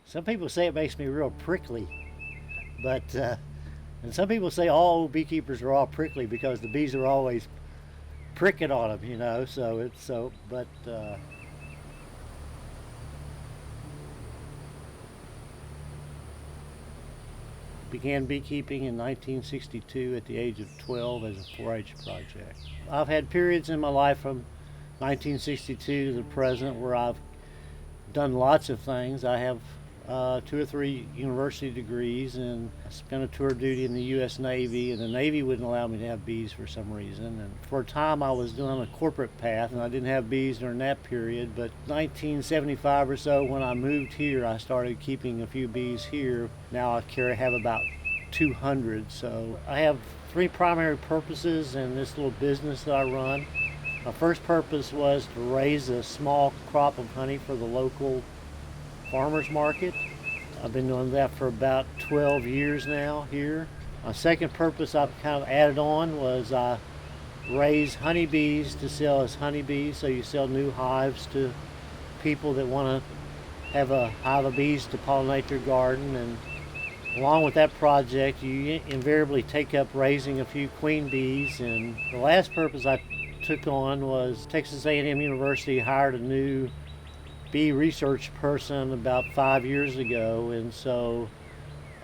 Some people say it makes me real prickly, but and some people say all beekeepers are all prickly because the bees are always pricking on them, you know. So it's so, but began beekeeping in 1962 at the age of 12 as a 4-H project. I've had periods in my life from 1962 to the present where I've done lots of things. I have 2 or 3 university degrees, and I spent a tour of duty in the U.S. Navy, and the Navy wouldn't allow me to have bees for some reason. And for a time I was doing a corporate path, and I didn't have bees during that period. But 1975 or so, when I moved here, I started keeping a few bees here. Now I have about 200. So I have 3 primary purposes in this little business that I run. My first purpose was to raise a small crop of honey for the local farmers market. I've been doing that for about 12 years now here. My second purpose I've kind of added on was I raise honeybees to sell as honeybees. So you sell new hives to people that want to have a hive of bees to pollinate their garden. And along with that project, you invariably take up raising a few queen bees. And the last purpose I took on was Texas A&M University hired a new bee research person about 5 years ago, and so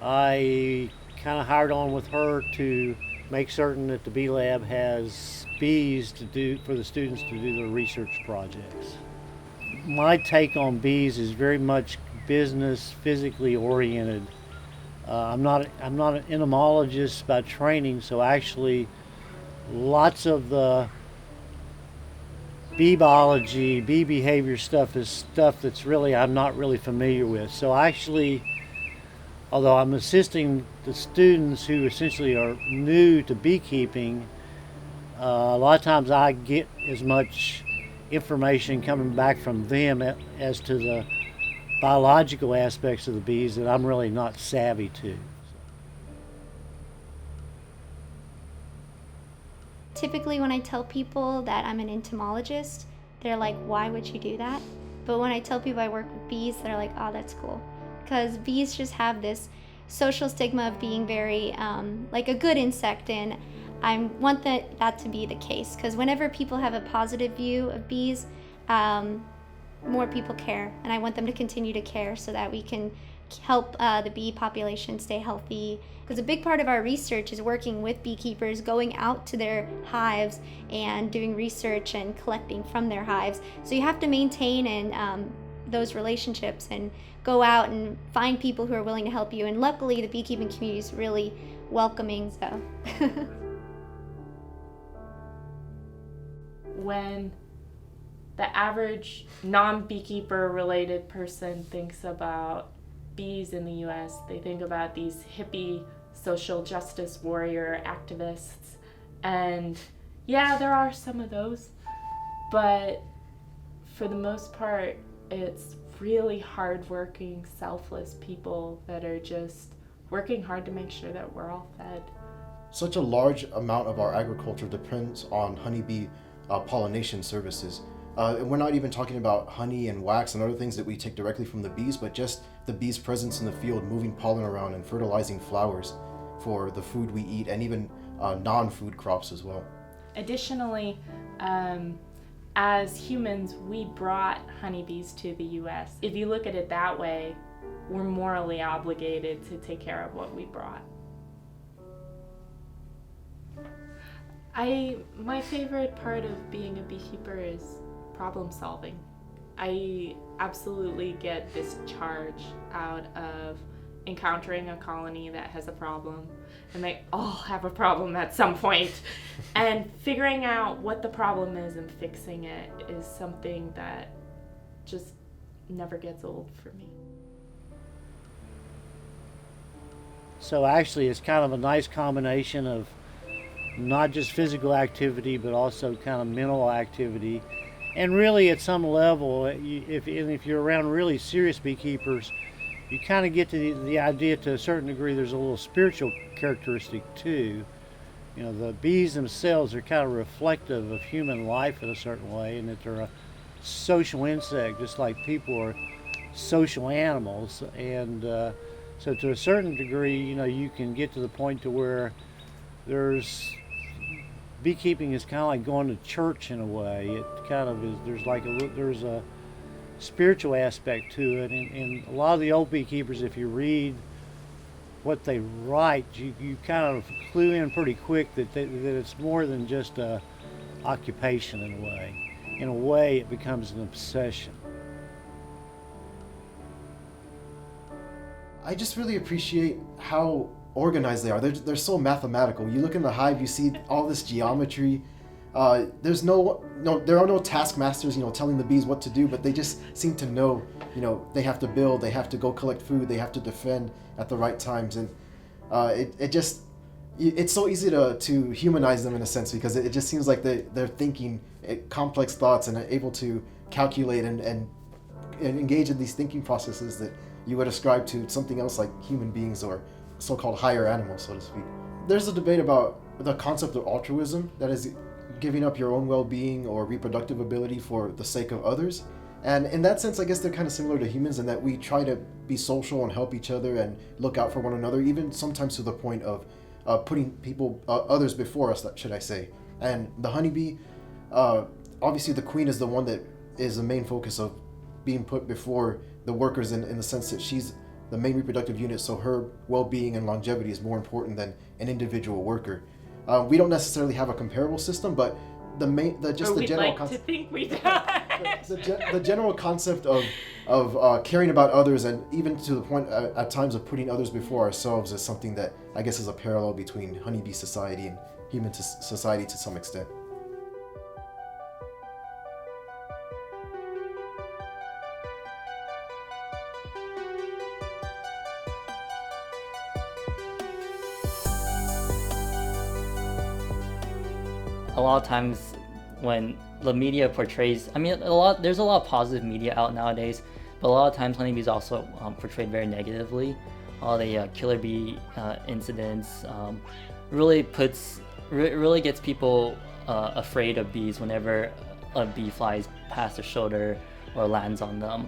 I kind of hired on with her to make certain that the bee lab has bees to do for the students to do their research projects. My take on bees is very much business, physically oriented. I'm not an entomologist by training, so actually lots of the bee biology, bee behavior stuff is stuff that's really I'm not really familiar with. So actually, although I'm assisting the students who essentially are new to beekeeping, a lot of times I get as much information coming back from them as to the biological aspects of the bees that I'm really not savvy to. Typically, when I tell people that I'm an entomologist, they're like, why would you do that? But when I tell people I work with bees, they're like, oh, that's cool. Because bees just have this social stigma of being very like a good insect, and I want that to be the case. Because whenever people have a positive view of bees, more people care, and I want them to continue to care so that we can help the bee population stay healthy. Because a big part of our research is working with beekeepers, going out to their hives and doing research and collecting from their hives. So you have to maintain and those relationships and go out and find people who are willing to help you. And luckily, the beekeeping community is really welcoming. So. When the average non-beekeeper related person thinks about bees in the US, they think about these hippie social justice warrior activists. And yeah, there are some of those, but for the most part, it's really hardworking, selfless people that are just working hard to make sure that we're all fed. Such a large amount of our agriculture depends on honeybee pollination services. And we're not even talking about honey and wax and other things that we take directly from the bees, but just the bees' presence in the field, moving pollen around and fertilizing flowers for the food we eat, and even non-food crops as well. Additionally, as humans, we brought honeybees to the US. If you look at it that way, we're morally obligated to take care of what we brought. My favorite part of being a beekeeper is problem solving. I absolutely get this charge out of encountering a colony that has a problem, and they all have a problem at some point, and figuring out what the problem is and fixing it is something that just never gets old for me. So actually it's kind of a nice combination of not just physical activity, but also kind of mental activity. And really, at some level, if you're around really serious beekeepers, you kind of get to the idea to a certain degree there's a little spiritual characteristic too. You know, the bees themselves are kind of reflective of human life in a certain way, and that they're a social insect, just like people are social animals, and so to a certain degree, you can get to the point to where there's beekeeping is kind of like going to church in a way. It kind of is. There's a spiritual aspect to it, and a lot of the old beekeepers, if you read what they write, you kind of clue in pretty quick that it's more than just a occupation in a way. In a way, it becomes an obsession. I just really appreciate how organized they are. They're so mathematical. You look in the hive, you see all this geometry. There are no taskmasters, telling the bees what to do, but they just seem to know, they have to build, they have to go collect food, they have to defend at the right times, and it's so easy to humanize them in a sense, because it just seems like they're thinking complex thoughts and are able to calculate and engage in these thinking processes that you would ascribe to something else like human beings or so-called higher animals, so to speak. There's a debate about the concept of altruism, that is giving up your own well-being or reproductive ability for the sake of others. And in that sense, I guess they're kind of similar to humans in that we try to be social and help each other and look out for one another, even sometimes to the point of putting others before us, should I say. And the honeybee, obviously the queen is the one that is the main focus of being put before the workers in the sense that she's the main reproductive unit, so her well-being and longevity is more important than an individual worker. We don't necessarily have a comparable system, but the general to think we do. the general concept of caring about others, and even to the point at times of putting others before ourselves, is something that I guess is a parallel between honeybee society and human society to some extent. A lot of times when the media portrays, there's a lot of positive media out nowadays, but a lot of times honeybees also portrayed very negatively. All the killer bee incidents really gets people afraid of bees whenever a bee flies past their shoulder or lands on them.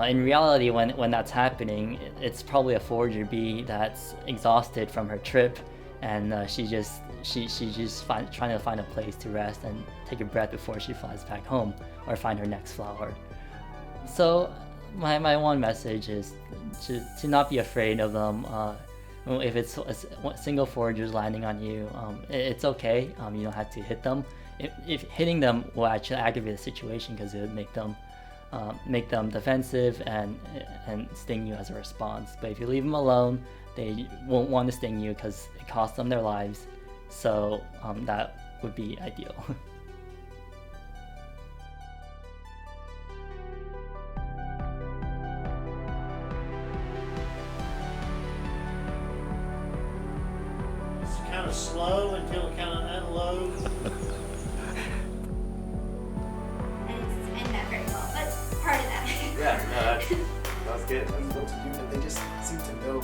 In reality, when that's happening, it's probably a forager bee that's exhausted from her trip, and she's just trying to find a place to rest and take a breath before she flies back home or find her next flower. So my one message is to not be afraid of them. If it's a single foragers landing on you, it's okay. You don't have to hit them. If hitting them will actually aggravate the situation, because it would make them defensive and sting you as a response. But if you leave them alone, they won't want to sting you because it costs them their lives. So that would be ideal. It's kind of slow until it kind of unloads. And not very well, but part of that. Yeah, no, that's good. That's what to do, and they just seem to know